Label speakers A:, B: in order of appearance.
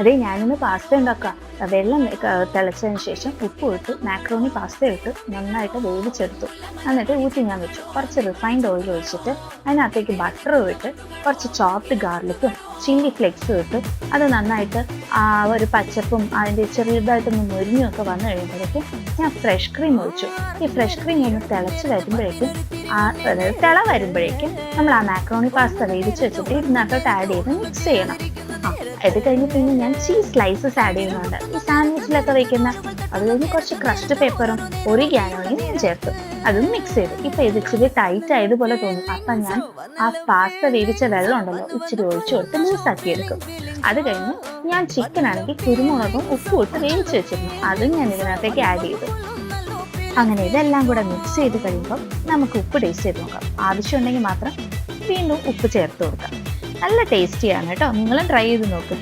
A: അതെ, ഞാനിന്ന് പാസ്ത ഉണ്ടാക്കുക. വെള്ളം തിളച്ചതിന് ശേഷം ഉപ്പ് ഇട്ട് മാക്രോണി പാസ്ത ഇട്ട് നന്നായിട്ട് വേവിച്ചെടുത്തു. എന്നിട്ട് ഊറ്റി ഞാൻ വെച്ചു. കുറച്ച് റിഫൈൻഡ് ഓയിൽ ഒഴിച്ചിട്ട് അതിനകത്തേക്ക് ബട്ടർ ഇട്ട് കുറച്ച് ചോപ്ഡ് ഗാർലിക്കും ചില്ലി ഫ്ലെക്സും ഇട്ട് അത് നന്നായിട്ട് ഒരു പച്ചപ്പും അതിൻ്റെ ചെറുതായിട്ടൊന്ന് മുരിഞ്ഞുമൊക്കെ വന്നു കഴിയുമ്പോഴേക്കും ഞാൻ ഫ്രഷ് ക്രീം ഒഴിച്ചു. ഈ ഫ്രഷ് ക്രീം ഒന്ന് തിളച്ച് വരുമ്പോഴേക്കും അതായത് തിള വരുമ്പോഴേക്കും നമ്മൾ ആ മാക്രോണി പാസ്ത വേവിച്ച് വെച്ചിട്ട് ഇതിനകത്തോട്ട് ആഡ് ചെയ്ത് മിക്സ് ചെയ്യണം. ഇത് കഴിഞ്ഞ് പിന്നെ ഞാൻ ചീസ് സ്ലൈസസ് ആഡ് ചെയ്യുന്നുണ്ട്, ഈ സാൻഡ്വിച്ചിലൊക്കെ വെക്കുന്ന. അത് കഴിഞ്ഞ് കുറച്ച് ക്രസ്റ്റ് പേപ്പറും ഒറിഗാനോയും ഞാൻ ചേർത്തു. അതും മിക്സ് ചെയ്തു. ഇപ്പം ഇത് ഇച്ചിരി ടൈറ്റ് ആയതുപോലെ തോന്നും. അപ്പം ഞാൻ ആ പാസ്ത വേവിച്ച വെള്ളം ഉണ്ടല്ലോ ഇച്ചിരി ഒഴിച്ചു കൊടുത്ത് ലൂസാക്കി എടുക്കും. അത് കഴിഞ്ഞ് ഞാൻ ചിക്കൻ ആണെങ്കിൽ കുരുമുളകും ഉപ്പും ഇട്ട് വേവിച്ച് വെച്ചിരുന്നു, അതും ഞാൻ ഇതിനകത്തേക്ക് ആഡ് ചെയ്തു. അങ്ങനെ ഇതെല്ലാം കൂടെ മിക്സ് ചെയ്ത് കഴിയുമ്പോൾ നമുക്ക് ഉപ്പ് ടേസ്റ്റ് ചെയ്ത് നോക്കാം. ആവശ്യമുണ്ടെങ്കിൽ മാത്രം വീണ്ടും ഉപ്പ് ചേർത്ത് കൊടുക്കാം. നല്ല ടേസ്റ്റിയാണ് കേട്ടോ, നിങ്ങളും ട്രൈ ചെയ്ത് നോക്കും.